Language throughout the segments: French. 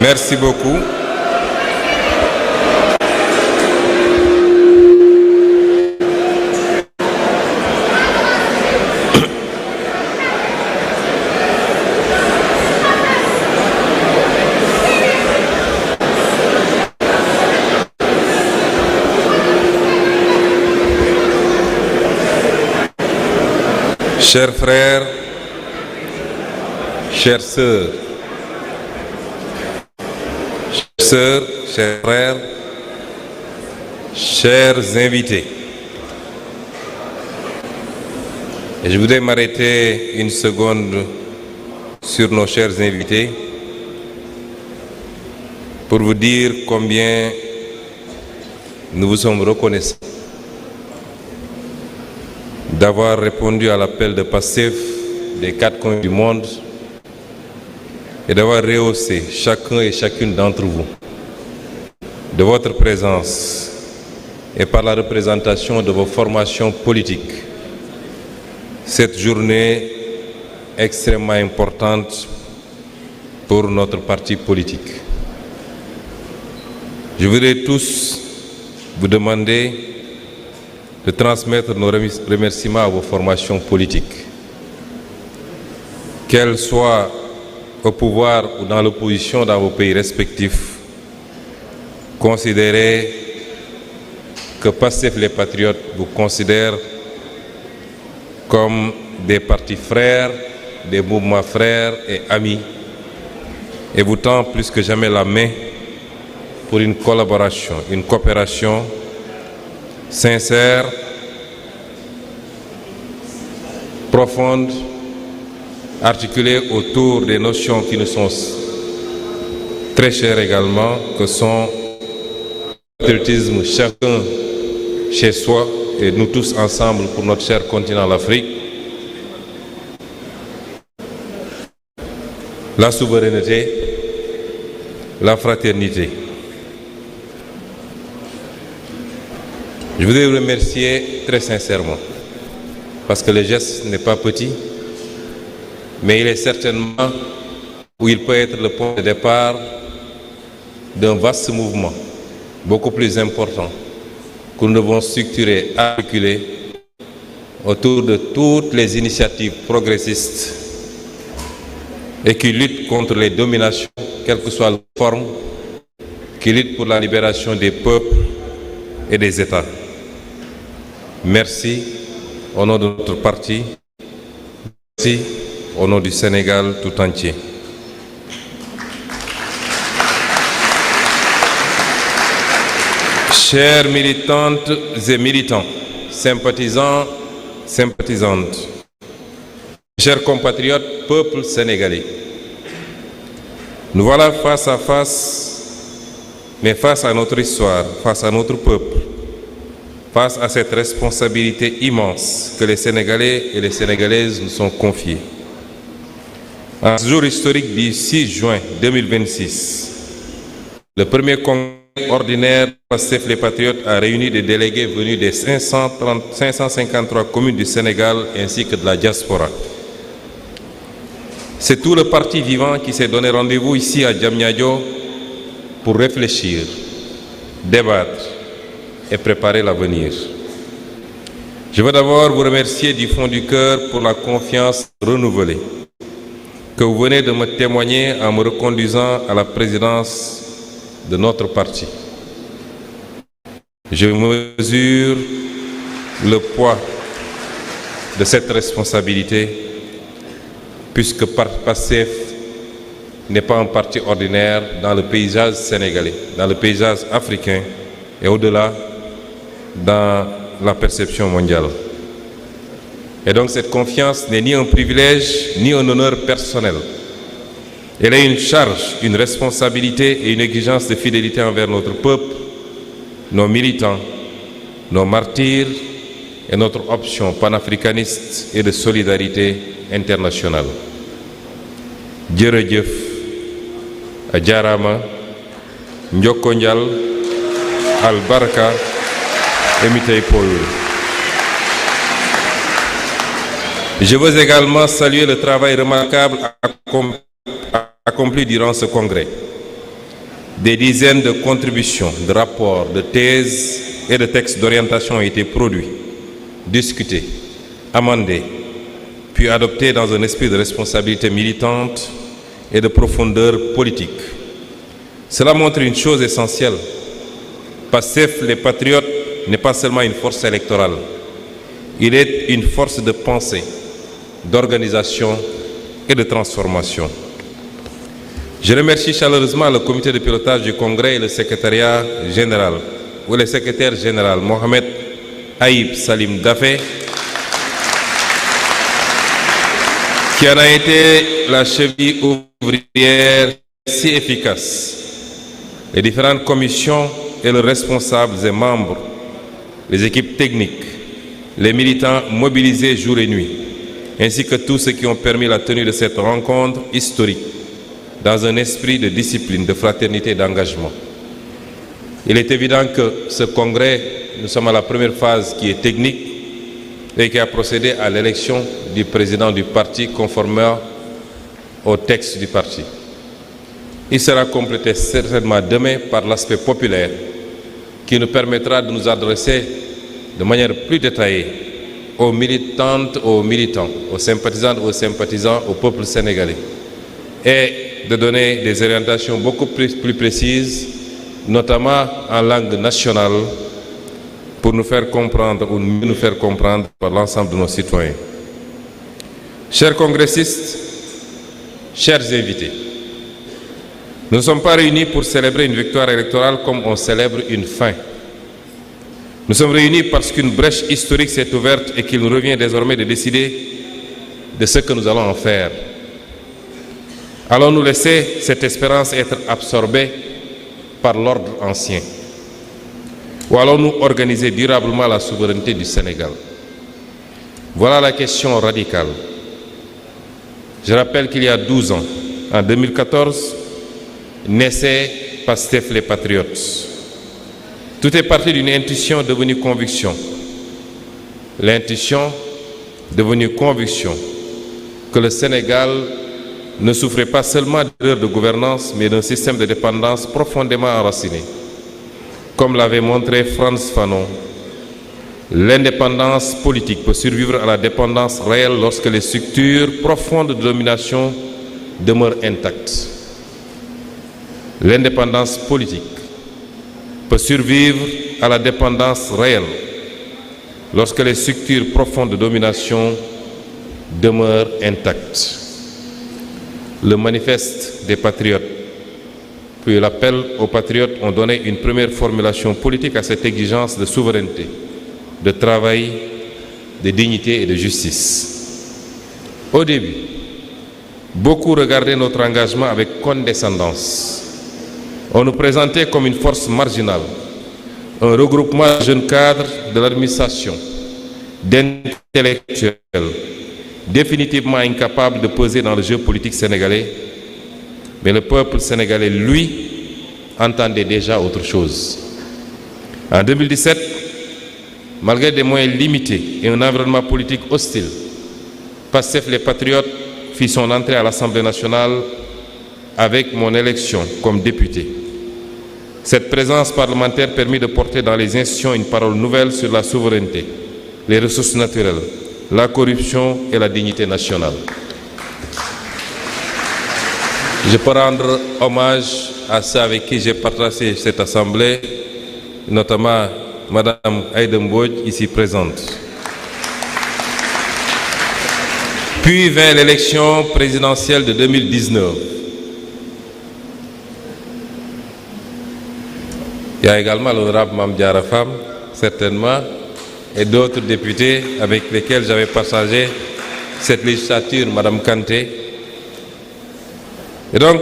Merci beaucoup. Chers frères, chères sœurs, chers frères, chers invités, et je voudrais m'arrêter une seconde sur nos chers invités pour vous dire combien nous vous sommes reconnaissants d'avoir répondu à l'appel de PASTEF des 4 coins du monde et d'avoir rehaussé chacun et chacune d'entre vous de votre présence et par la représentation de vos formations politiques cette journée extrêmement importante pour notre parti politique. Je voudrais tous vous demander de transmettre nos remerciements à vos formations politiques, qu'elles soient au pouvoir ou dans l'opposition dans vos pays respectifs. Considérez que PASTEF les Patriotes vous considèrent comme des partis frères, des mouvements frères et amis, et vous tend plus que jamais la main pour une collaboration, une coopération sincère, profonde, articulée autour des notions qui nous sont très chères également, que sont le patriotisme chacun chez soi et nous tous ensemble pour notre cher continent l'Afrique, la souveraineté, la fraternité. Je voudrais vous remercier très sincèrement, parce que le geste n'est pas petit, mais il est certainement où il peut être le point de départ d'un vaste mouvement, beaucoup plus important, que nous devons structurer, articuler autour de toutes les initiatives progressistes et qui luttent contre les dominations, quelle que soit la forme, qui luttent pour la libération des peuples et des États. Merci au nom de notre parti, merci au nom du Sénégal tout entier. Chères militantes et militants, sympathisants, sympathisantes, chers compatriotes, peuple sénégalais, nous voilà face à face, mais face à notre histoire, face à notre peuple, face à cette responsabilité immense que les Sénégalais et les Sénégalaises nous sont confiés. En ce jour historique du 6 juin 2026, le premier congrès ordinaire PASTEF les Patriotes a réuni des délégués venus des 553 communes du Sénégal ainsi que de la diaspora. C'est tout le parti vivant qui s'est donné rendez-vous ici à Diamniadio pour réfléchir, débattre et préparer l'avenir. Je veux d'abord vous remercier du fond du cœur pour la confiance renouvelée que vous venez de me témoigner en me reconduisant à la présidence de notre parti. Je mesure le poids de cette responsabilité puisque PASTEF n'est pas un parti ordinaire dans le paysage sénégalais, dans le paysage africain et au-delà dans la perception mondiale. Et donc cette confiance n'est ni un privilège ni un honneur personnel. Elle est une charge, une responsabilité et une exigence de fidélité envers notre peuple, nos militants, nos martyrs et notre option panafricaniste et de solidarité internationale. Jërëjëf, Ajarama, Njoko Njal, Albarka et Mitei Paul. Je veux également saluer le travail remarquable accompli durant ce congrès. Des dizaines de contributions, de rapports, de thèses et de textes d'orientation ont été produits, discutés, amendés, puis adoptés dans un esprit de responsabilité militante et de profondeur politique. Cela montre une chose essentielle. Pastef, les patriotes, n'est pas seulement une force électorale. Il est une force de pensée, d'organisation et de transformation. Je remercie chaleureusement le comité de pilotage du Congrès et le secrétariat général, ou le secrétaire général Mohamed Aïb Salim Dafé, qui en a été la cheville ouvrière si efficace. Les différentes commissions et leurs responsables et membres, les équipes techniques, les militants mobilisés jour et nuit, ainsi que tous ceux qui ont permis la tenue de cette rencontre historique dans un esprit de discipline, de fraternité et d'engagement. Il est évident que ce congrès, nous sommes à la première phase qui est technique et qui a procédé à l'élection du président du parti conformément au texte du parti. Il sera complété certainement demain par l'aspect populaire qui nous permettra de nous adresser de manière plus détaillée aux militantes, aux militants, aux sympathisantes, aux sympathisants, au peuple sénégalais et de donner des orientations beaucoup plus précises, notamment en langue nationale, pour nous faire comprendre ou mieux nous faire comprendre par l'ensemble de nos citoyens. Chers congressistes, chers invités, nous ne sommes pas réunis pour célébrer une victoire électorale comme on célèbre une fin. Nous sommes réunis parce qu'une brèche historique s'est ouverte et qu'il nous revient désormais de décider de ce que nous allons en faire. Allons-nous laisser cette espérance être absorbée par l'ordre ancien? Ou allons-nous organiser durablement la souveraineté du Sénégal? Voilà la question radicale. Je rappelle qu'il y a 12 ans, en 2014, naissait Pastef les Patriotes. Tout est parti d'une intuition devenue conviction. L'intuition devenue conviction que le Sénégal ne souffrait pas seulement d'erreurs de gouvernance, mais d'un système de dépendance profondément enraciné. Comme l'avait montré Frantz Fanon, l'indépendance politique peut survivre à la dépendance réelle lorsque les structures profondes de domination demeurent intactes. L'indépendance politique peut survivre à la dépendance réelle lorsque les structures profondes de domination demeurent intactes. Le manifeste des patriotes, puis l'appel aux patriotes ont donné une première formulation politique à cette exigence de souveraineté, de travail, de dignité et de justice. Au début, beaucoup regardaient notre engagement avec condescendance. On nous présentait comme une force marginale, un regroupement de jeunes cadres de l'administration, d'intellectuels, définitivement incapables de peser dans le jeu politique sénégalais. Mais le peuple sénégalais, lui, entendait déjà autre chose. En 2017, malgré des moyens limités et un environnement politique hostile, Pastef les Patriotes fit son entrée à l'Assemblée nationale avec mon élection comme député. Cette présence parlementaire permit de porter dans les institutions une parole nouvelle sur la souveraineté, les ressources naturelles, la corruption et la dignité nationale. Je peux rendre hommage à ceux avec qui j'ai partagé cette assemblée, notamment Madame Aïda Mbodj, ici présente. Puis vint l'élection présidentielle de 2019. Il y a également l'honorable Mame Diarra Fam, certainement, et d'autres députés avec lesquels j'avais partagé cette législature, Madame Kanté. Et donc,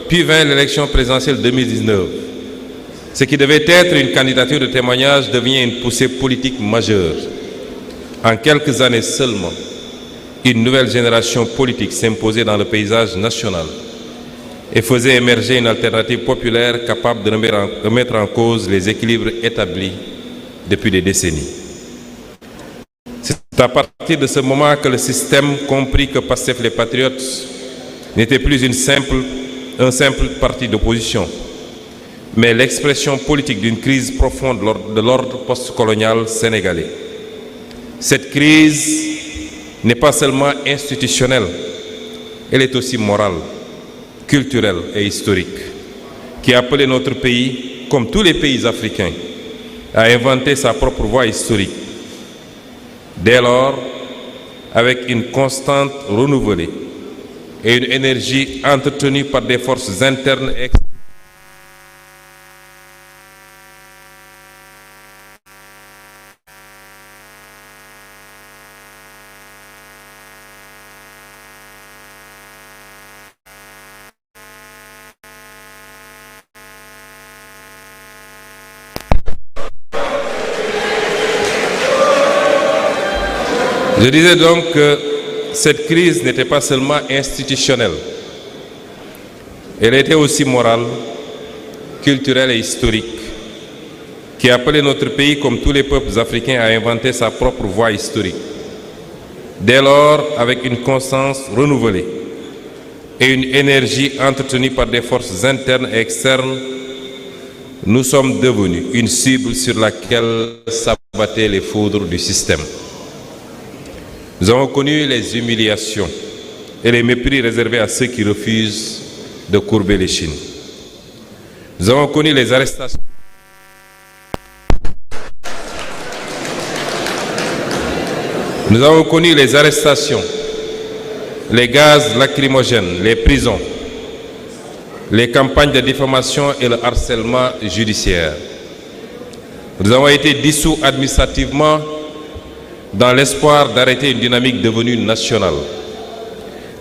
puis vint l'élection présidentielle 2019. Ce qui devait être une candidature de témoignage devient une poussée politique majeure. En quelques années seulement, une nouvelle génération politique s'imposait dans le paysage national et faisait émerger une alternative populaire capable de remettre en cause les équilibres établis depuis des décennies. C'est à partir de ce moment que le système comprit que Pastef les Patriotes n'était plus un simple parti d'opposition, mais l'expression politique d'une crise profonde de l'ordre postcolonial sénégalais. Cette crise n'est pas seulement institutionnelle, elle est aussi morale, culturelle et historique, qui a appelé notre pays, comme tous les pays africains, à inventer sa propre voie historique. Dès lors, avec une constante renouvelée et une énergie entretenue par des forces internes et externes, je disais donc que cette crise n'était pas seulement institutionnelle, elle était aussi morale, culturelle et historique, qui appelait notre pays, comme tous les peuples africains, à inventer sa propre voie historique. Dès lors, avec une constance renouvelée et une énergie entretenue par des forces internes et externes, nous sommes devenus une cible sur laquelle s'abattaient les foudres du système. Nous avons connu les humiliations et les mépris réservés à ceux qui refusent de courber l'échine. Nous avons connu les arrestations. Nous avons connu les arrestations, les gaz lacrymogènes, les prisons, les campagnes de diffamation et le harcèlement judiciaire. Nous avons été dissous administrativement dans l'espoir d'arrêter une dynamique devenue nationale.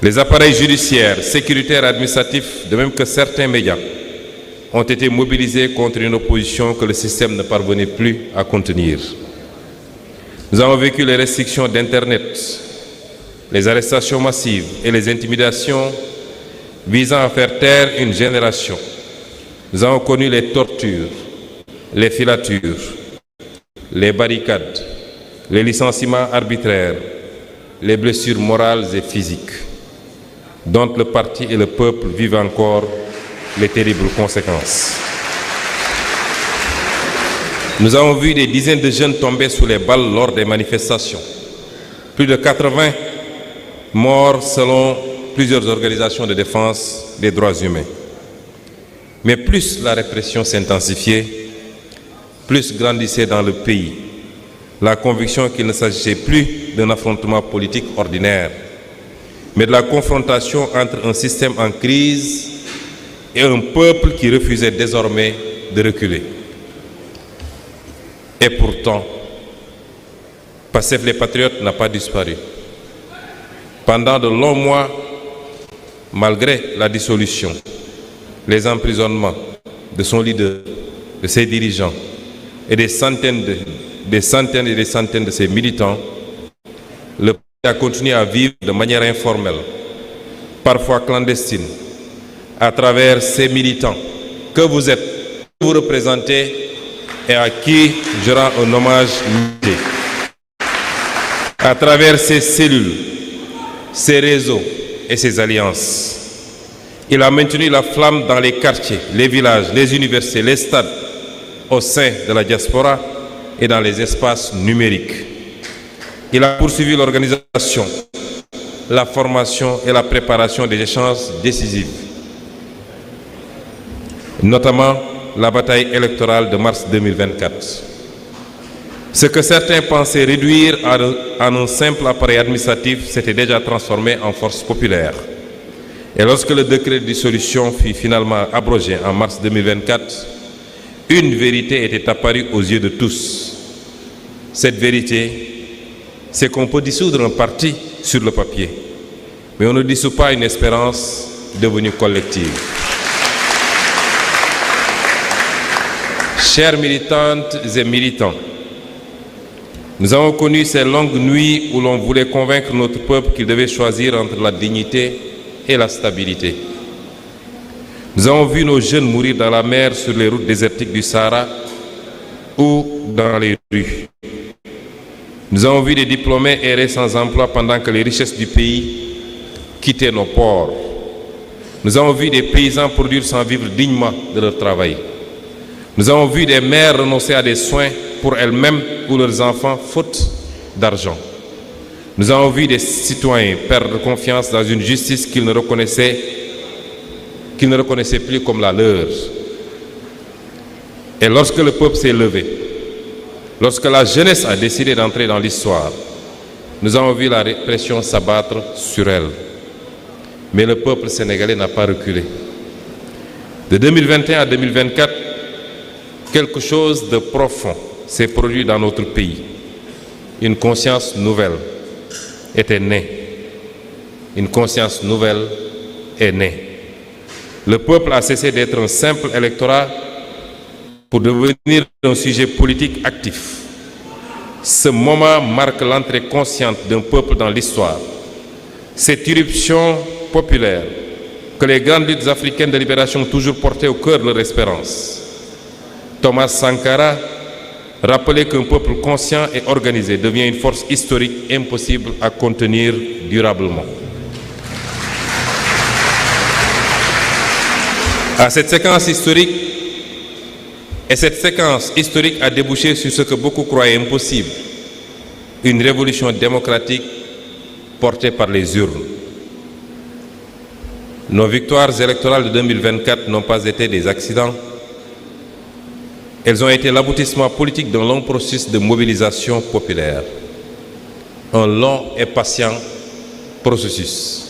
Les appareils judiciaires, sécuritaires et administratifs, de même que certains médias, ont été mobilisés contre une opposition que le système ne parvenait plus à contenir. Nous avons vécu les restrictions d'Internet, les arrestations massives et les intimidations visant à faire taire une génération. Nous avons connu les tortures, les filatures, les barricades, les licenciements arbitraires, les blessures morales et physiques, dont le parti et le peuple vivent encore les terribles conséquences. Nous avons vu des dizaines de jeunes tomber sous les balles lors des manifestations. Plus de 80 morts selon plusieurs organisations de défense des droits humains. Mais plus la répression s'intensifiait, plus grandissait dans le pays la conviction qu'il ne s'agissait plus d'un affrontement politique ordinaire, mais de la confrontation entre un système en crise et un peuple qui refusait désormais de reculer. Et pourtant, Pastef les Patriotes n'a pas disparu. Pendant de longs mois, malgré la dissolution, les emprisonnements de son leader, de ses dirigeants et des centaines et des centaines de ses militants, le parti a continué à vivre de manière informelle, parfois clandestine, à travers ces militants que vous êtes, que vous représentez et à qui je rends un hommage muté. À travers ces cellules, ces réseaux et ces alliances, il a maintenu la flamme dans les quartiers, les villages, les universités, les stades, au sein de la diaspora et dans les espaces numériques. Il a poursuivi l'organisation, la formation et la préparation des échanges décisifs, notamment la bataille électorale de mars 2024. Ce que certains pensaient réduire en un simple appareil administratif s'était déjà transformé en force populaire. Et lorsque le décret de dissolution fut finalement abrogé en mars 2024, une vérité était apparue aux yeux de tous. Cette vérité, c'est qu'on peut dissoudre un parti sur le papier, mais on ne dissout pas une espérance devenue collective. Chères militantes et militants, nous avons connu ces longues nuits où l'on voulait convaincre notre peuple qu'il devait choisir entre la dignité et la stabilité. Nous avons vu nos jeunes mourir dans la mer, sur les routes désertiques du Sahara ou dans les rues. Nous avons vu des diplômés errer sans emploi pendant que les richesses du pays quittaient nos ports. Nous avons vu des paysans produire sans vivre dignement de leur travail. Nous avons vu des mères renoncer à des soins pour elles-mêmes ou leurs enfants faute d'argent. Nous avons vu des citoyens perdre confiance dans une justice qu'ils ne reconnaissaient plus comme la leur. Et lorsque le peuple s'est levé, lorsque la jeunesse a décidé d'entrer dans l'histoire, nous avons vu la répression s'abattre sur elle. Mais le peuple sénégalais n'a pas reculé. De 2021 à 2024, quelque chose de profond s'est produit dans notre pays. Une conscience nouvelle était née. Une conscience nouvelle est née. Le peuple a cessé d'être un simple électorat pour devenir un sujet politique actif. Ce moment marque l'entrée consciente d'un peuple dans l'histoire. Cette irruption populaire que les grandes luttes africaines de libération ont toujours portées au cœur de leur espérance. Thomas Sankara rappelait qu'un peuple conscient et organisé devient une force historique impossible à contenir durablement. Cette séquence historique a débouché sur ce que beaucoup croyaient impossible, une révolution démocratique portée par les urnes. Nos victoires électorales de 2024 n'ont pas été des accidents. Elles ont été l'aboutissement politique d'un long processus de mobilisation populaire. Un long et patient processus.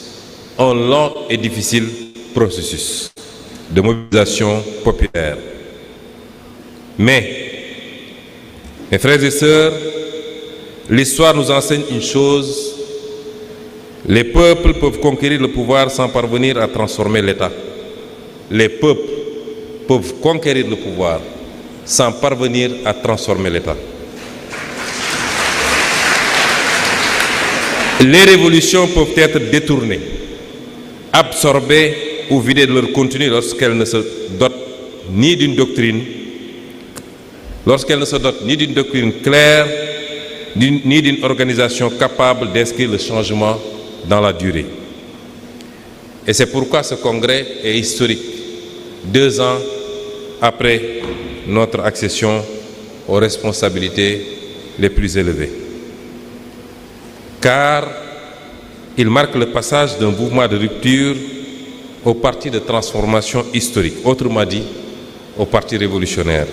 Un long et difficile processus de mobilisation populaire. Mais, mes frères et sœurs, l'histoire nous enseigne une chose: les peuples peuvent conquérir le pouvoir sans parvenir à transformer l'État. Les peuples peuvent conquérir le pouvoir sans parvenir à transformer l'État. Les révolutions peuvent être détournées, absorbées ou vidées de leur contenu lorsqu'elles ne se dotent ni d'une doctrine claire, ni d'une organisation capable d'inscrire le changement dans la durée. Et c'est pourquoi ce congrès est historique, 2 ans après notre accession aux responsabilités les plus élevées. Car il marque le passage d'un mouvement de rupture au parti de transformation historique, autrement dit, au parti révolutionnaire.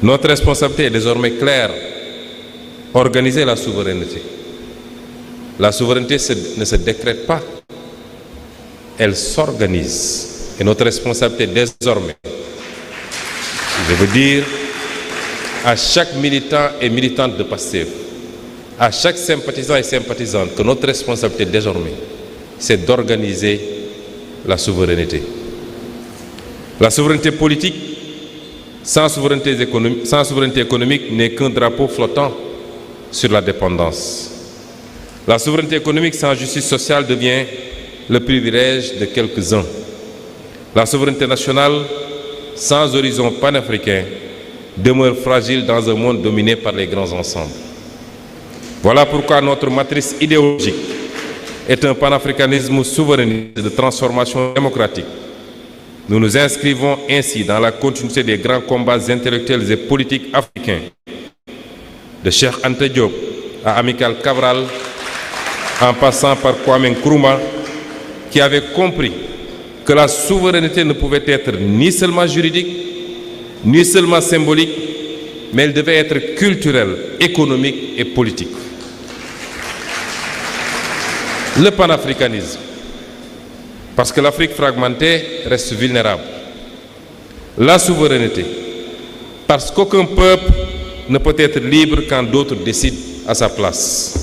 Notre responsabilité est désormais claire: organiser la souveraineté. La souveraineté ne se décrète pas, elle s'organise. Et notre responsabilité désormais, je veux dire à chaque militant et militante de PASTEF, à chaque sympathisant et sympathisante, que notre responsabilité désormais, c'est d'organiser la souveraineté. La souveraineté politique, sans souveraineté économique, n'est qu'un drapeau flottant sur la dépendance. La souveraineté économique sans justice sociale devient le privilège de quelques-uns. La souveraineté nationale sans horizon panafricain demeure fragile dans un monde dominé par les grands ensembles. Voilà pourquoi notre matrice idéologique est un panafricanisme souverainiste de transformation démocratique. Nous nous inscrivons ainsi dans la continuité des grands combats intellectuels et politiques africains, de Cheikh Anta Diop à Amical Cabral, en passant par Kwame Nkrumah, qui avait compris que la souveraineté ne pouvait être ni seulement juridique, ni seulement symbolique, mais elle devait être culturelle, économique et politique. Le panafricanisme, parce que l'Afrique fragmentée reste vulnérable. La souveraineté, parce qu'aucun peuple ne peut être libre quand d'autres décident à sa place.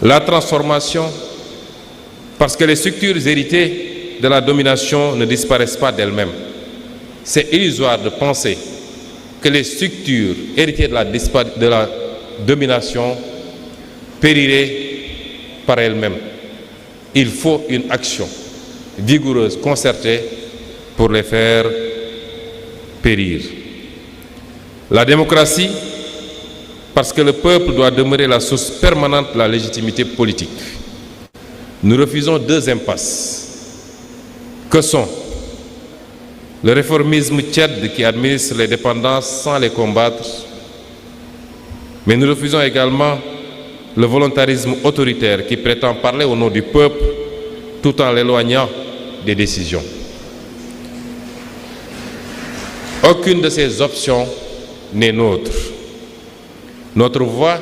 La transformation, parce que les structures héritées de la domination ne disparaissent pas d'elles-mêmes. C'est illusoire de penser que les structures héritées de la domination périraient par elles-mêmes. Il faut une action vigoureuse, concertée, pour les faire périr. La démocratie, parce que le peuple doit demeurer la source permanente de la légitimité politique. Nous refusons 2 impasses, que sont le réformisme tiède qui administre les dépendances sans les combattre, mais nous refusons également le volontarisme autoritaire qui prétend parler au nom du peuple tout en l'éloignant des décisions. Aucune de ces options n'est nôtre. Notre voie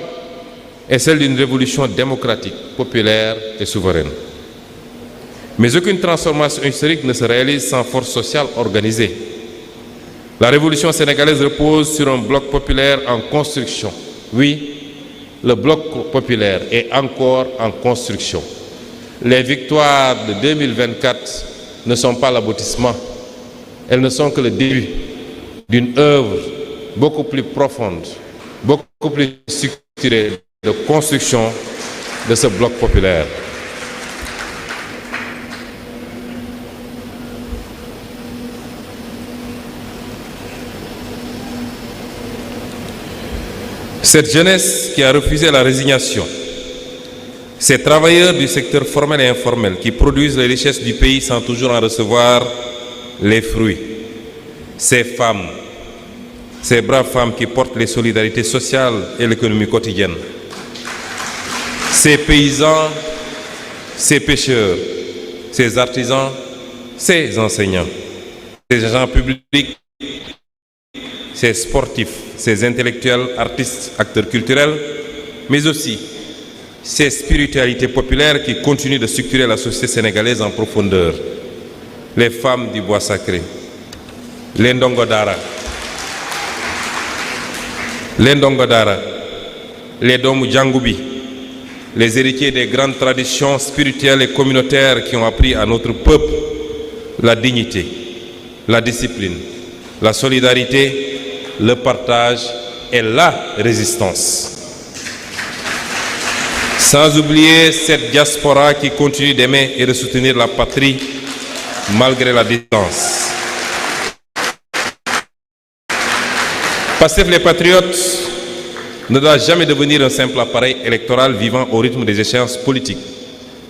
est celle d'une révolution démocratique, populaire et souveraine. Mais aucune transformation historique ne se réalise sans force sociale organisée. La révolution sénégalaise repose sur un bloc populaire en construction. Oui, le bloc populaire est encore en construction. Les victoires de 2024 ne sont pas l'aboutissement. Elles ne sont que le début d'une œuvre beaucoup plus profonde, beaucoup plus structurée de construction de ce bloc populaire. Cette jeunesse qui a refusé la résignation, ces travailleurs du secteur formel et informel qui produisent les richesses du pays sans toujours en recevoir les fruits, ces femmes, ces braves femmes qui portent les solidarités sociales et l'économie quotidienne, ces paysans, ces pêcheurs, ces artisans, ces enseignants, ces agents publics, ces sportifs, ces intellectuels, artistes, acteurs culturels, mais aussi ces spiritualités populaires qui continuent de structurer la société sénégalaise en profondeur. Les femmes du bois sacré, les ndongodara, les Domou Djangoubi, les héritiers des grandes traditions spirituelles et communautaires qui ont appris à notre peuple la dignité, la discipline, la solidarité, le partage et la résistance. Sans oublier cette diaspora qui continue d'aimer et de soutenir la patrie malgré la distance. Pastef les patriotes ne doit jamais devenir un simple appareil électoral vivant au rythme des échéances politiques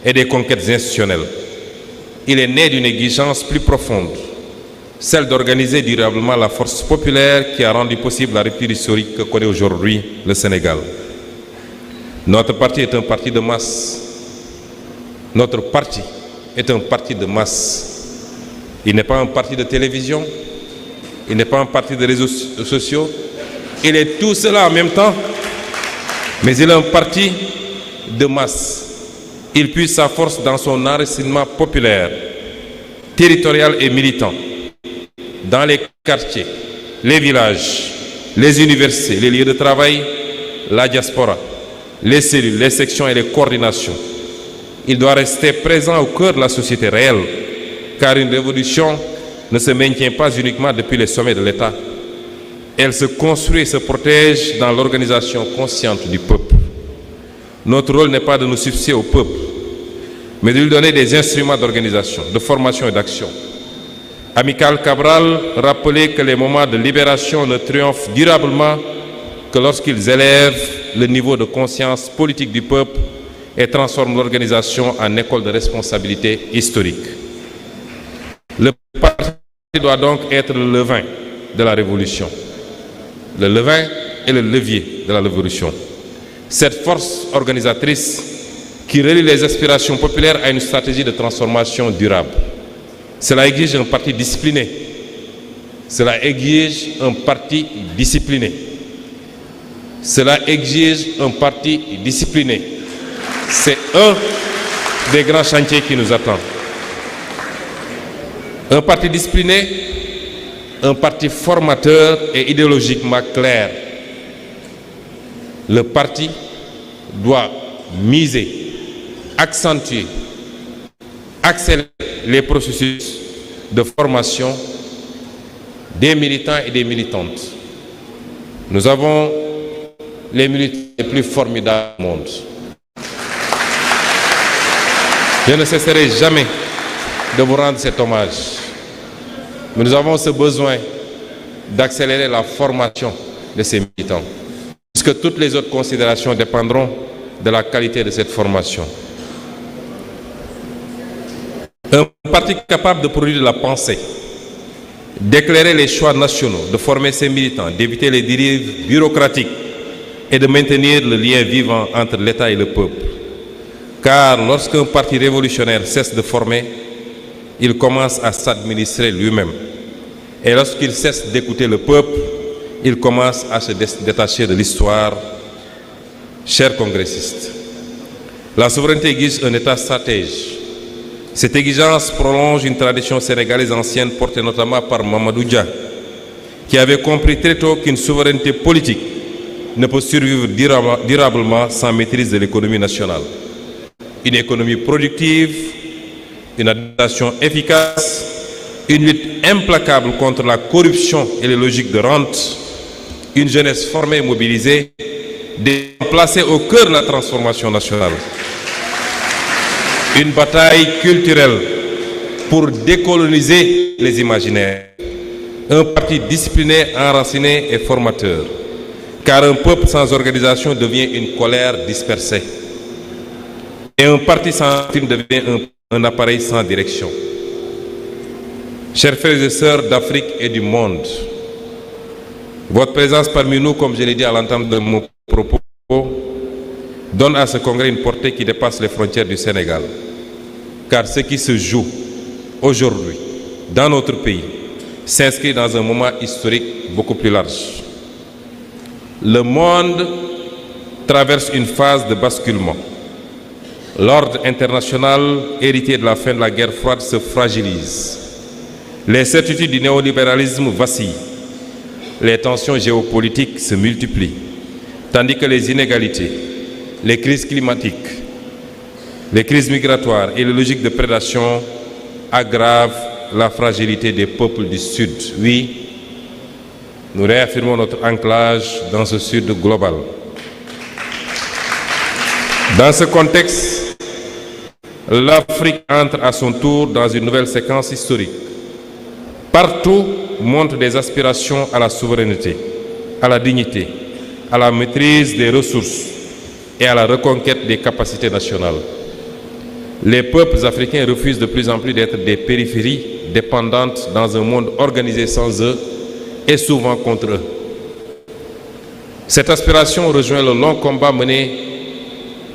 et des conquêtes institutionnelles. Il est né d'une exigence plus profonde, celle d'organiser durablement la force populaire qui a rendu possible la rupture historique que connaît aujourd'hui le Sénégal. Notre parti est un parti de masse. Notre parti est un parti de masse. Il n'est pas un parti de télévision, il n'est pas un parti de réseaux sociaux, il est tout cela en même temps, mais il est un parti de masse. Il puise sa force dans son enracinement populaire, territorial et militant, dans les quartiers, les villages, les universités, les lieux de travail, la diaspora, les cellules, les sections et les coordinations. Il doit rester présent au cœur de la société réelle, car une révolution ne se maintient pas uniquement depuis les sommets de l'État. Elle se construit et se protège dans l'organisation consciente du peuple. Notre rôle n'est pas de nous substituer au peuple, mais de lui donner des instruments d'organisation, de formation et d'action. Amical Cabral rappelait que les moments de libération ne triomphent durablement que lorsqu'ils élèvent le niveau de conscience politique du peuple et transforment l'organisation en école de responsabilité historique. Le parti doit donc être le levain de la révolution. Le levain est le levier de la révolution. Cette force organisatrice qui relie les aspirations populaires à une stratégie de transformation durable. Cela exige un parti discipliné. Cela exige un parti discipliné. Cela exige un parti discipliné. C'est un des grands chantiers qui nous attend. Un parti discipliné, un parti formateur et idéologiquement clair. Le parti doit miser, accentuer, accélérer les processus de formation des militants et des militantes. Nous avons les militants les plus formidables du monde. Je ne cesserai jamais de vous rendre cet hommage. Mais nous avons ce besoin d'accélérer la formation de ces militants, puisque toutes les autres considérations dépendront de la qualité de cette formation. Un parti capable de produire de la pensée, d'éclairer les choix nationaux, de former ses militants, d'éviter les dérives bureaucratiques et de maintenir le lien vivant entre l'État et le peuple. Car lorsqu'un parti révolutionnaire cesse de former, il commence à s'administrer lui-même. Et lorsqu'il cesse d'écouter le peuple, il commence à se détacher de l'histoire. Chers congressistes, la souveraineté exige un État stratège. Cette exigence prolonge une tradition sénégalaise ancienne portée notamment par Mamadou Dia, qui avait compris très tôt qu'une souveraineté politique ne peut survivre durablement sans maîtrise de l'économie nationale. Une économie productive, une administration efficace, une lutte implacable contre la corruption et les logiques de rente, une jeunesse formée et mobilisée, placée au cœur de la transformation nationale. Une bataille culturelle pour décoloniser les imaginaires. Un parti discipliné, enraciné et formateur. Car un peuple sans organisation devient une colère dispersée. Et un parti sans film devient un appareil sans direction. Chers frères et sœurs d'Afrique et du monde, votre présence parmi nous, comme je l'ai dit à l'entame de mon propos, donne à ce congrès une portée qui dépasse les frontières du Sénégal. Car ce qui se joue aujourd'hui dans notre pays s'inscrit dans un moment historique beaucoup plus large. Le monde traverse une phase de basculement. L'ordre international héritier de la fin de la guerre froide se fragilise. Les certitudes du néolibéralisme vacillent. Les tensions géopolitiques se multiplient, tandis que les inégalités, les crises climatiques, les crises migratoires et les logiques de prédation aggravent la fragilité des peuples du Sud. Oui, nous réaffirmons notre ancrage dans ce Sud global. Dans ce contexte, l'Afrique entre à son tour dans une nouvelle séquence historique. Partout montrent des aspirations à la souveraineté, à la dignité, à la maîtrise des ressources et à la reconquête des capacités nationales. Les peuples africains refusent de plus en plus d'être des périphéries dépendantes dans un monde organisé sans eux et souvent contre eux. Cette aspiration rejoint le long combat mené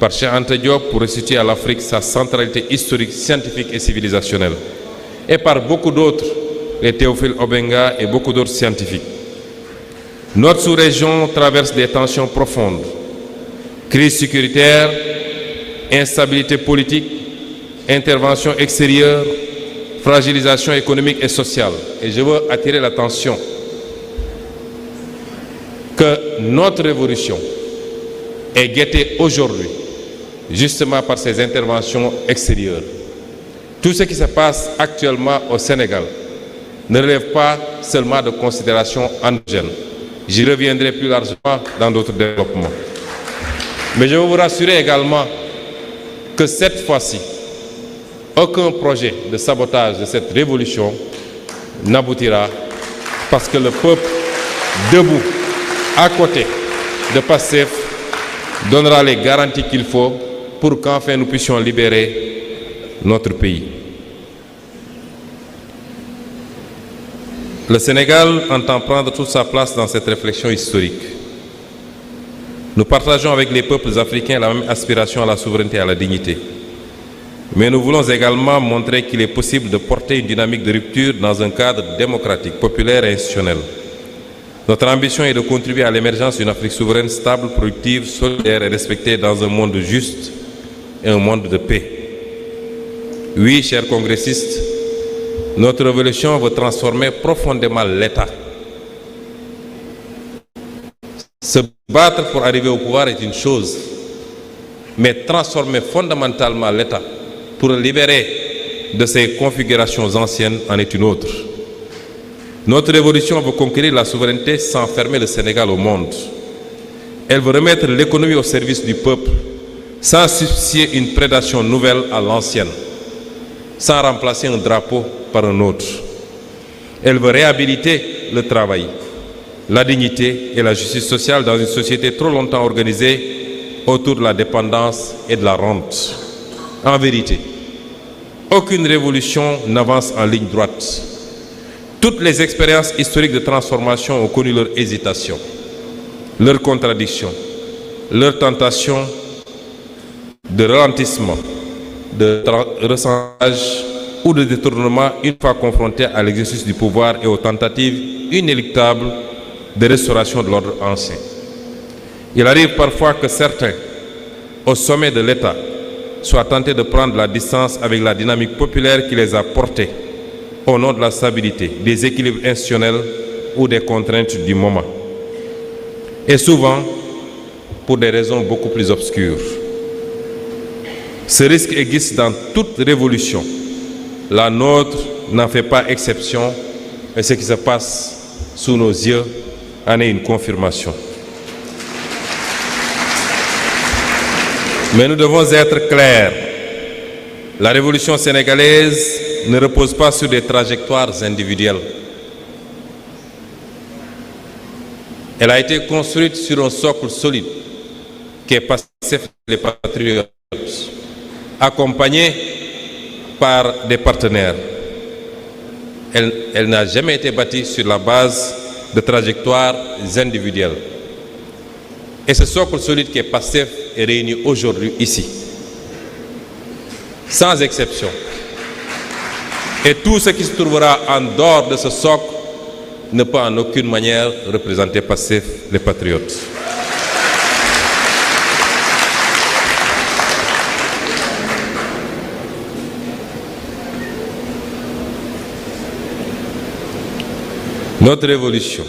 par Cheikh Anta Diop pour restituer à l'Afrique sa centralité historique, scientifique et civilisationnelle, et par beaucoup d'autres, les Théophile Obenga et beaucoup d'autres scientifiques. Notre sous-région traverse des tensions profondes, crise sécuritaire, instabilité politique, intervention extérieure, fragilisation économique et sociale. Et je veux attirer l'attention que notre révolution est guettée aujourd'hui justement par ces interventions extérieures. Tout ce qui se passe actuellement au Sénégal ne relève pas seulement de considérations endogènes. J'y reviendrai plus largement dans d'autres développements. Mais je veux vous rassurer également que cette fois-ci, aucun projet de sabotage de cette révolution n'aboutira parce que le peuple debout, à côté de PASTEF, donnera les garanties qu'il faut pour qu'enfin nous puissions libérer notre pays. Le Sénégal entend prendre toute sa place dans cette réflexion historique. Nous partageons avec les peuples africains la même aspiration à la souveraineté et à la dignité. Mais nous voulons également montrer qu'il est possible de porter une dynamique de rupture dans un cadre démocratique, populaire et institutionnel. Notre ambition est de contribuer à l'émergence d'une Afrique souveraine, stable, productive, solidaire et respectée dans un monde juste et un monde de paix. Oui, chers congressistes, notre révolution veut transformer profondément l'État. Se battre pour arriver au pouvoir est une chose, mais transformer fondamentalement l'État pour le libérer de ses configurations anciennes en est une autre. Notre révolution veut conquérir la souveraineté sans fermer le Sénégal au monde. Elle veut remettre l'économie au service du peuple, sans substituer une prédation nouvelle à l'ancienne, sans remplacer un drapeau par un autre. Elle veut réhabiliter le travail, la dignité et la justice sociale dans une société trop longtemps organisée autour de la dépendance et de la rente. En vérité, aucune révolution n'avance en ligne droite. Toutes les expériences historiques de transformation ont connu leur hésitation, leur contradiction, leur tentation de ralentissement, de ressentage ou de détournement une fois confrontés à l'exercice du pouvoir et aux tentatives inéluctables de restauration de l'ordre ancien. Il arrive parfois que certains, au sommet de l'État, soient tentés de prendre la distance avec la dynamique populaire qui les a portés au nom de la stabilité, des équilibres institutionnels ou des contraintes du moment. Et souvent, pour des raisons beaucoup plus obscures. Ce risque existe dans toute révolution. La nôtre n'en fait pas exception, et ce qui se passe sous nos yeux en est une confirmation. Mais nous devons être clairs. La révolution sénégalaise ne repose pas sur des trajectoires individuelles. Elle a été construite sur un socle solide qui est Pastef les Patriotes, accompagné par des partenaires. Elle n'a jamais été bâtie sur la base de trajectoires individuelles. Et ce socle solide qui est Pastef est réuni aujourd'hui ici, sans exception. Et tout ce qui se trouvera en dehors de ce socle ne peut en aucune manière représenter Pastef les Patriotes. Notre révolution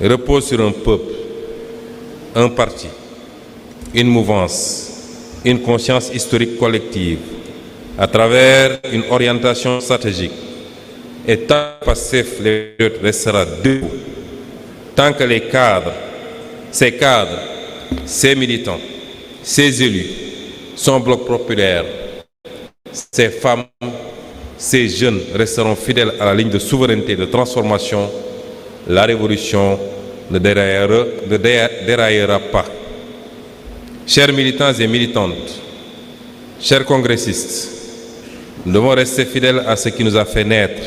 repose sur un peuple, un parti, une mouvance, une conscience historique collective, à travers une orientation stratégique. Et tant que Pastef les Patriotes restera debout, tant que les cadres, ces militants, ces élus, son bloc populaire, ces femmes, ces jeunes resteront fidèles à la ligne de souveraineté et de transformation, la révolution ne déraillera pas. Chers militants et militantes, chers congressistes, nous devons rester fidèles à ce qui nous a fait naître.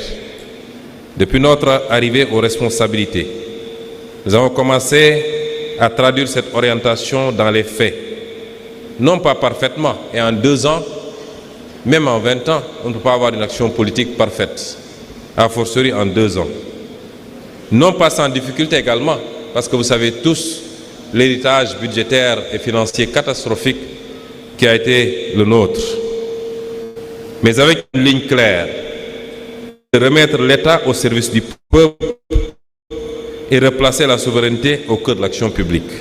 Depuis notre arrivée aux responsabilités, nous avons commencé à traduire cette orientation dans les faits. Non pas parfaitement, et en 2 ans, même en 20 ans, on ne peut pas avoir une action politique parfaite, a fortiori en 2 ans. Non pas sans difficulté également, parce que vous savez tous l'héritage budgétaire et financier catastrophique qui a été le nôtre. Mais avec une ligne claire, de remettre l'État au service du peuple et replacer la souveraineté au cœur de l'action publique.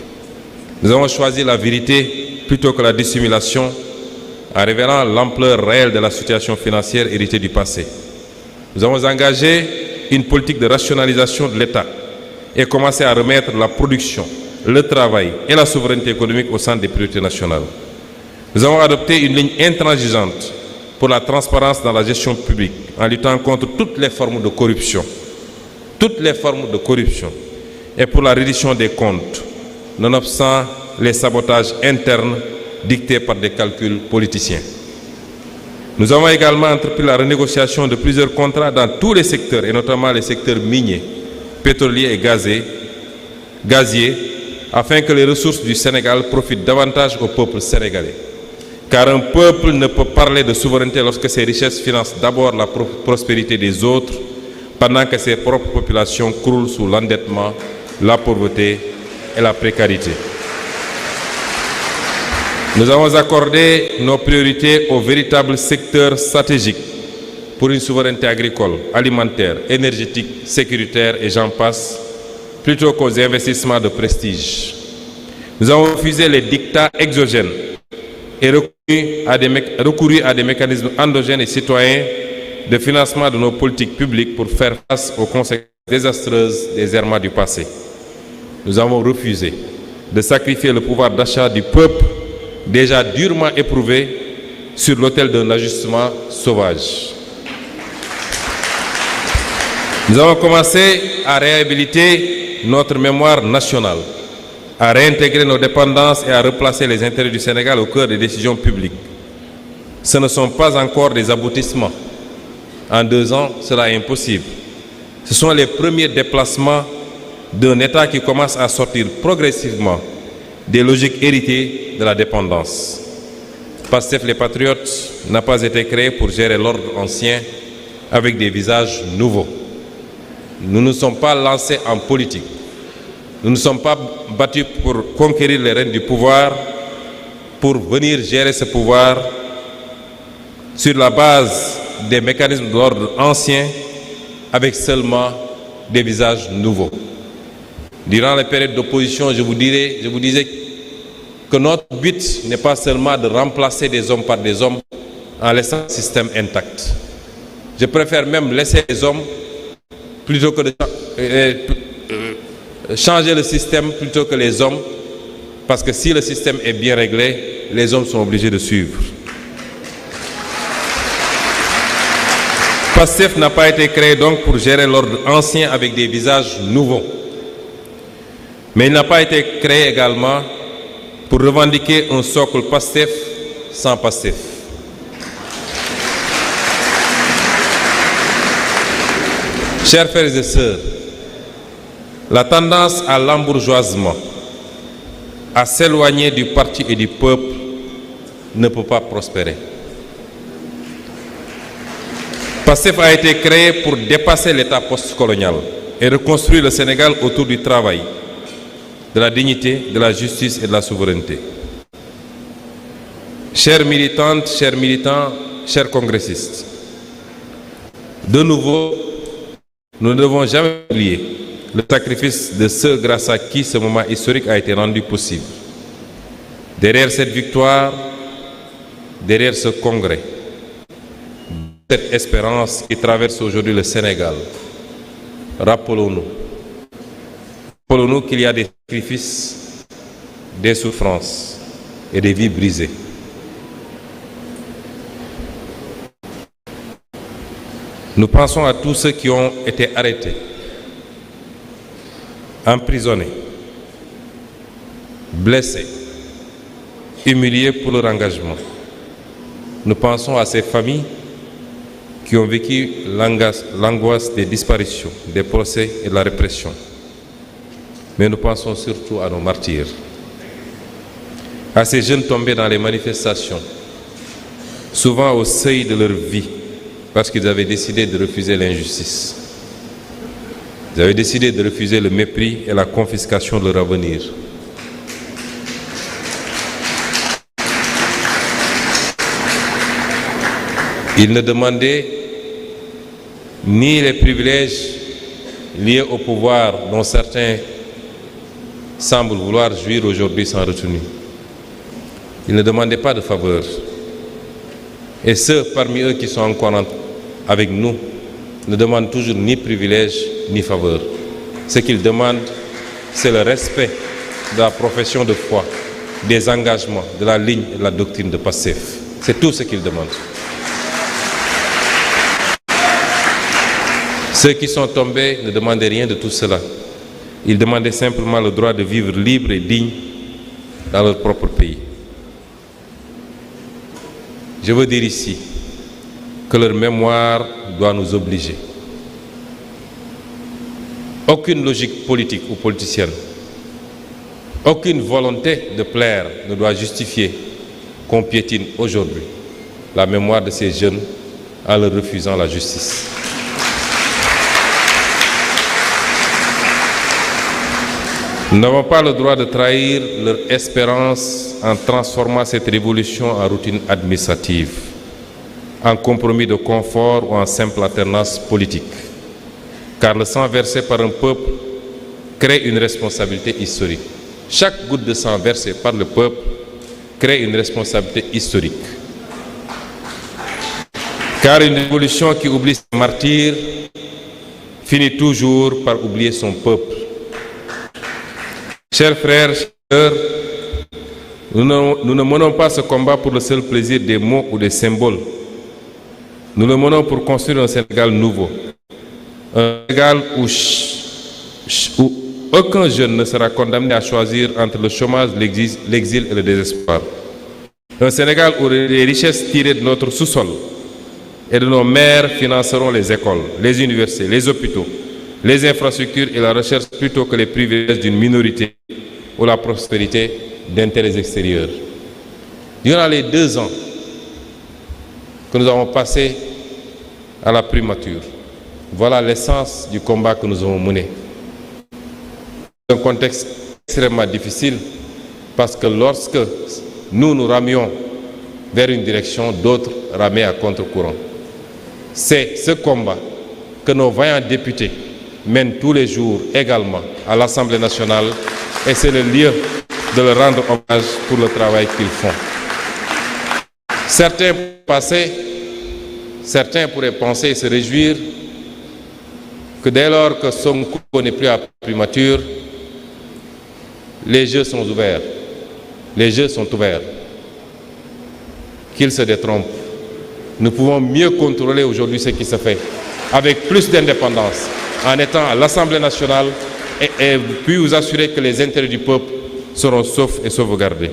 Nous avons choisi la vérité plutôt que la dissimulation en révélant l'ampleur réelle de la situation financière héritée du passé. Nous avons engagé une politique de rationalisation de l'État et commencé à remettre la production, le travail et la souveraineté économique au centre des priorités nationales. Nous avons adopté une ligne intransigeante pour la transparence dans la gestion publique en luttant contre toutes les formes de corruption. Toutes les formes de corruption et pour la reddition des comptes, nonobstant les sabotages internes dictés par des calculs politiciens. Nous avons également entrepris la renégociation de plusieurs contrats dans tous les secteurs, et notamment les secteurs miniers, pétroliers et gaziers, afin que les ressources du Sénégal profitent davantage au peuple sénégalais. Car un peuple ne peut parler de souveraineté lorsque ses richesses financent d'abord la prospérité des autres, pendant que ses propres populations croulent sous l'endettement, la pauvreté et la précarité. Nous avons accordé nos priorités aux véritables secteurs stratégiques pour une souveraineté agricole, alimentaire, énergétique, sécuritaire et j'en passe, plutôt qu'aux investissements de prestige. Nous avons refusé les dictats exogènes et recouru à des mécanismes endogènes et citoyens de financement de nos politiques publiques pour faire face aux conséquences désastreuses des errements du passé. Nous avons refusé de sacrifier le pouvoir d'achat du peuple déjà durement éprouvé sur l'autel d'un ajustement sauvage. Nous avons commencé à réhabiliter notre mémoire nationale, à réintégrer nos dépendances et à replacer les intérêts du Sénégal au cœur des décisions publiques. Ce ne sont pas encore des aboutissements. En 2 ans, cela est impossible. Ce sont les premiers déplacements d'un État qui commence à sortir progressivement des logiques héritées de la dépendance. PASTEF les Patriotes n'a pas été créé pour gérer l'ordre ancien avec des visages nouveaux. Nous ne sommes pas lancés en politique. Nous ne sommes pas battus pour conquérir les rênes du pouvoir, pour venir gérer ce pouvoir sur la base des mécanismes de l'ordre ancien avec seulement des visages nouveaux. Durant les périodes d'opposition, je vous disais que notre but n'est pas seulement de remplacer des hommes par des hommes en laissant le système intact. Je préfère même laisser les hommes plutôt que de changer le système plutôt que les hommes, parce que si le système est bien réglé, les hommes sont obligés de suivre. PASTEF n'a pas été créé donc pour gérer l'ordre ancien avec des visages nouveaux. Mais il n'a pas été créé également pour revendiquer un socle PASTEF sans PASTEF. Chers frères et sœurs, la tendance à l'embourgeoisement, à s'éloigner du parti et du peuple, ne peut pas prospérer. PASTEF a été créé pour dépasser l'état postcolonial et reconstruire le Sénégal autour du travail, de la dignité, de la justice et de la souveraineté. Chères militantes, chers militants, chers congressistes, de nouveau, nous ne devons jamais oublier le sacrifice de ceux grâce à qui ce moment historique a été rendu possible. Derrière cette victoire, derrière ce congrès, cette espérance qui traverse aujourd'hui le Sénégal, rappelons-nous qu'il y a des sacrifices, des souffrances et des vies brisées. Nous pensons à tous ceux qui ont été arrêtés, emprisonnés, blessés, humiliés pour leur engagement. Nous pensons à ces familles qui ont vécu l'angoisse des disparitions, des procès et de la répression. Mais nous pensons surtout à nos martyrs, à ces jeunes tombés dans les manifestations, souvent au seuil de leur vie, parce qu'ils avaient décidé de refuser l'injustice. Ils avaient décidé de refuser le mépris et la confiscation de leur avenir. Ils ne demandaient ni les privilèges liés au pouvoir dont certains semblent vouloir jouir aujourd'hui sans retenue. Ils ne demandaient pas de faveur. Et ceux parmi eux qui sont encore avec nous ne demandent toujours ni privilèges ni faveur. Ce qu'ils demandent, c'est le respect de la profession de foi, des engagements, de la ligne et de la doctrine de PASTEF. C'est tout ce qu'ils demandent. Ceux qui sont tombés ne demandaient rien de tout cela. Ils demandaient simplement le droit de vivre libre et digne dans leur propre pays. Je veux dire ici que leur mémoire doit nous obliger. Aucune logique politique ou politicienne, aucune volonté de plaire ne doit justifier qu'on piétine aujourd'hui la mémoire de ces jeunes en leur refusant la justice. Nous n'avons pas le droit de trahir leur espérance en transformant cette révolution en routine administrative, en compromis de confort ou en simple alternance politique. Car le sang versé par un peuple crée une responsabilité historique. Chaque goutte de sang versée par le peuple crée une responsabilité historique. Car une révolution qui oublie ses martyrs finit toujours par oublier son peuple. Chers frères, chers sœurs, nous ne menons pas ce combat pour le seul plaisir des mots ou des symboles. Nous le menons pour construire un Sénégal nouveau. Un Sénégal où aucun jeune ne sera condamné à choisir entre le chômage, l'exil et le désespoir. Un Sénégal où les richesses tirées de notre sous-sol et de nos mers financeront les écoles, les universités, les hôpitaux, les infrastructures et la recherche plutôt que les privilèges d'une minorité ou la prospérité d'intérêts extérieurs. Durant les 2 ans que nous avons passés à la primature, voilà l'essence du combat que nous avons mené. C'est un contexte extrêmement difficile parce que lorsque nous ramions vers une direction, d'autres ramaient à contre-courant. C'est ce combat que nos vaillants députés mènent tous les jours également à l'Assemblée nationale et c'est le lieu de leur rendre hommage pour le travail qu'ils font. Certains pourraient penser et se réjouir que dès lors que Sonko n'est plus à la primature, les jeux sont ouverts. Les jeux sont ouverts. Qu'ils se détrompent. Nous pouvons mieux contrôler aujourd'hui ce qui se fait, avec plus d'indépendance, en étant à l'Assemblée nationale et puis vous assurer que les intérêts du peuple seront saufs et sauvegardés.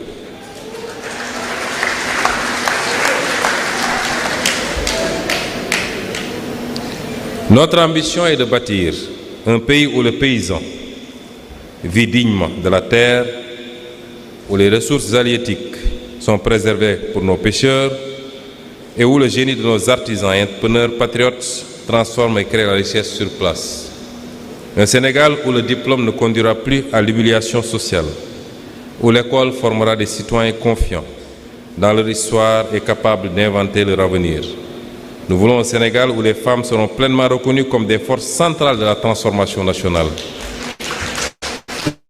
Notre ambition est de bâtir un pays où le paysan vit dignement de la terre, où les ressources halieutiques sont préservées pour nos pêcheurs et où le génie de nos artisans et entrepreneurs patriotes transforme et crée la richesse sur place. Un Sénégal où le diplôme ne conduira plus à l'humiliation sociale, où l'école formera des citoyens confiants dans leur histoire et capables d'inventer leur avenir. Nous voulons un Sénégal où les femmes seront pleinement reconnues comme des forces centrales de la transformation nationale,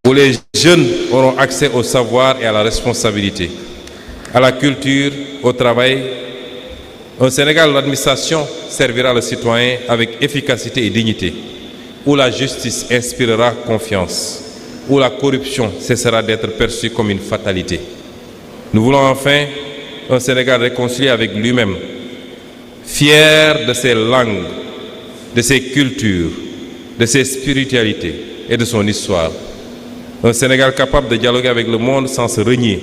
où les jeunes auront accès au savoir et à la responsabilité, à la culture, au travail. Un Sénégal où l'administration servira le citoyen avec efficacité et dignité, où la justice inspirera confiance, où la corruption cessera d'être perçue comme une fatalité. Nous voulons enfin un Sénégal réconcilié avec lui-même, fier de ses langues, de ses cultures, de ses spiritualités et de son histoire. Un Sénégal capable de dialoguer avec le monde sans se renier,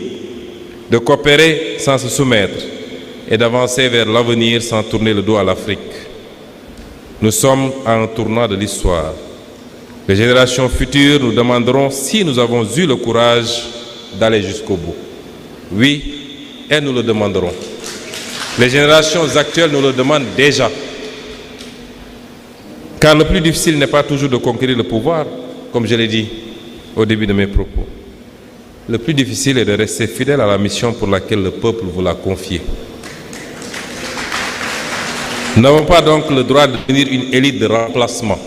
de coopérer sans se soumettre et d'avancer vers l'avenir sans tourner le dos à l'Afrique. Nous sommes à un tournant de l'histoire. Les générations futures nous demanderont si nous avons eu le courage d'aller jusqu'au bout. Oui, elles nous le demanderont. Les générations actuelles nous le demandent déjà. Car le plus difficile n'est pas toujours de conquérir le pouvoir, comme je l'ai dit au début de mes propos. Le plus difficile est de rester fidèle à la mission pour laquelle le peuple vous l'a confiée. Nous n'avons pas donc le droit de devenir une élite de remplacement.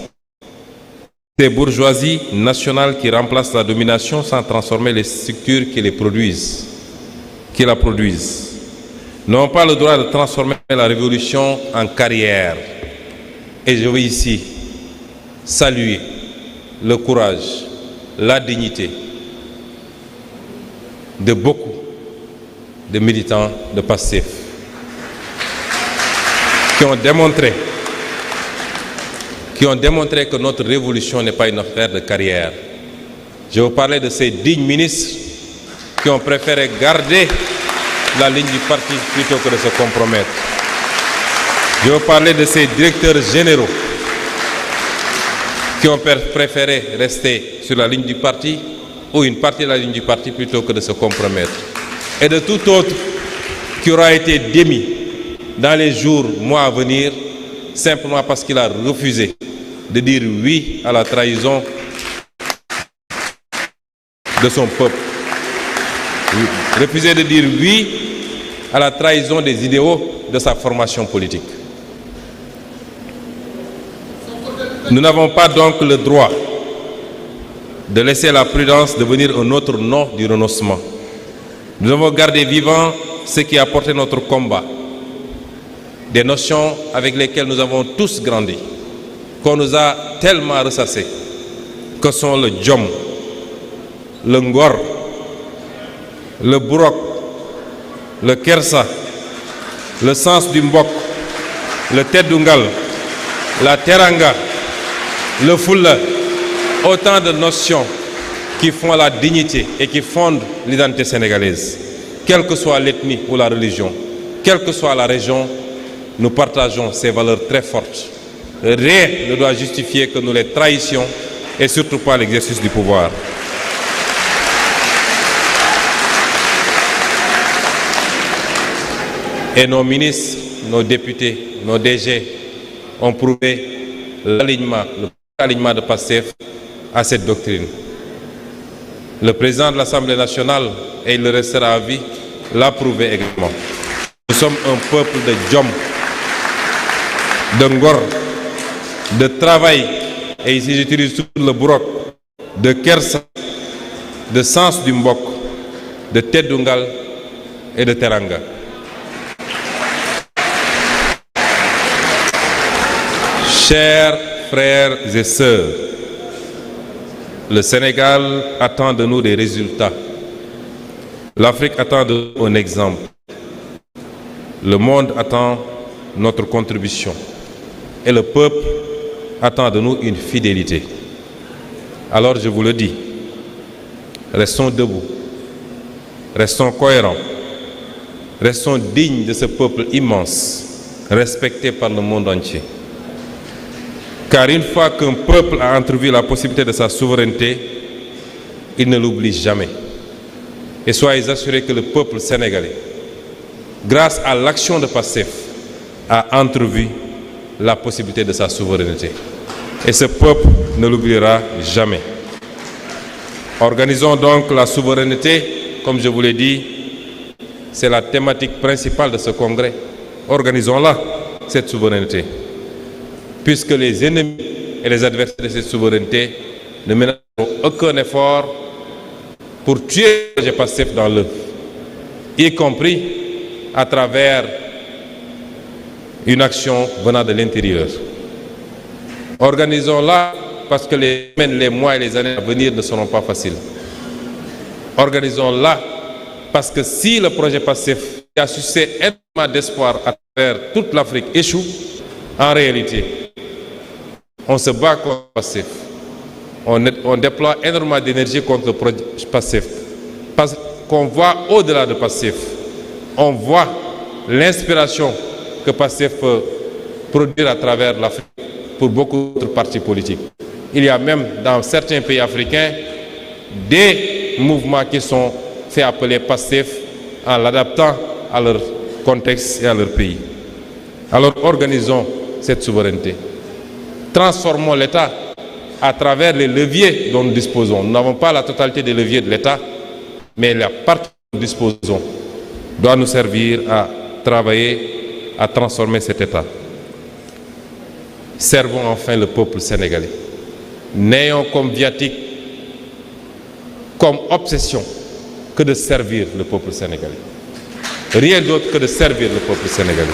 Ces bourgeoisies nationales qui remplacent la domination sans transformer les structures qui la produisent. Nous n'avons pas le droit de transformer la révolution en carrière. Et je veux ici saluer le courage, la dignité de beaucoup de militants de PASTEF qui ont démontré que notre révolution n'est pas une affaire de carrière. Je veux parler de ces dignes ministres qui ont préféré garder la ligne du parti plutôt que de se compromettre. Je veux parler de ces directeurs généraux qui ont préféré rester sur la ligne du parti ou une partie de la ligne du parti plutôt que de se compromettre. Et de tout autre qui aura été démis dans les jours, mois à venir, simplement parce qu'il a refusé de dire oui à la trahison de son peuple. Refuser de dire oui à la trahison des idéaux de sa formation politique. Nous n'avons pas donc le droit de laisser la prudence devenir un autre nom du renoncement. Nous devons garder vivant ce qui a porté notre combat, des notions avec lesquelles nous avons tous grandi, qu'on nous a tellement ressassées, que sont le djom, le ngor, le bourok, le kersa, le sens du mbok, le teddungal, la teranga, le fulla, autant de notions qui font la dignité et qui fondent l'identité sénégalaise. Quelle que soit l'ethnie ou la religion, quelle que soit la région, nous partageons ces valeurs très fortes. Rien ne doit justifier que nous les trahissions et surtout pas l'exercice du pouvoir. Et nos ministres, nos députés, nos DG ont prouvé l'alignement de PASTEF à cette doctrine. Le président de l'Assemblée nationale, et il le restera à vie, l'a prouvé également. Nous sommes un peuple de djom, de ngor, de travail, et ici j'utilise tout le broc, de kersa, de sens du mbok, de teddungal et de teranga. Chers frères et sœurs, le Sénégal attend de nous des résultats. L'Afrique attend de nous un exemple. Le monde attend notre contribution. Et le peuple attend de nous une fidélité. Alors je vous le dis, restons debout, restons cohérents, restons dignes de ce peuple immense, respecté par le monde entier. Car une fois qu'un peuple a entrevu la possibilité de sa souveraineté, il ne l'oublie jamais. Et soyez assurés que le peuple sénégalais, grâce à l'action de PASTEF, a entrevu la possibilité de sa souveraineté. Et ce peuple ne l'oubliera jamais. Organisons donc la souveraineté, comme je vous l'ai dit, c'est la thématique principale de ce congrès. Organisons-la, cette souveraineté. Puisque les ennemis et les adversaires de cette souveraineté ne mèneront aucun effort pour tuer le projet PASTEF dans l'œuf, y compris à travers une action venant de l'intérieur. Organisons-la parce que les semaines, les mois et les années à venir ne seront pas faciles. Organisons-la parce que si le projet PASTEF qui a suscité énormément d'espoir à travers toute l'Afrique échoue, en réalité, on se bat contre PASTEF. On déploie énormément d'énergie contre le projet PASTEF. Parce qu'on voit au-delà de PASTEF. On voit l'inspiration que PASTEF peut produire à travers l'Afrique pour beaucoup d'autres partis politiques. Il y a même dans certains pays africains des mouvements qui sont faits appeler PASTEF en l'adaptant à leur contexte et à leur pays. Alors organisons cette souveraineté. Transformons l'État à travers les leviers dont nous disposons. Nous n'avons pas la totalité des leviers de l'État, mais la partie dont nous disposons doit nous servir à travailler, à transformer cet État. Servons enfin le peuple sénégalais. N'ayons comme viatique, comme obsession, que de servir le peuple sénégalais. Rien d'autre que de servir le peuple sénégalais.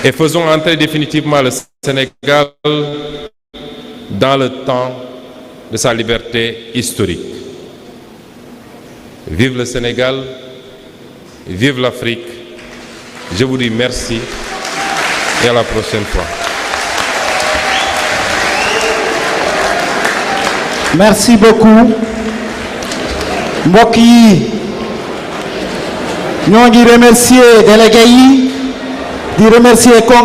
Et faisons entrer définitivement le Sénégal dans le temps de sa liberté historique. Vive le Sénégal, vive l'Afrique. Je vous dis merci et à la prochaine fois. Merci beaucoup. Mbokk yi ñoo ngi remercier délégué yi di remercier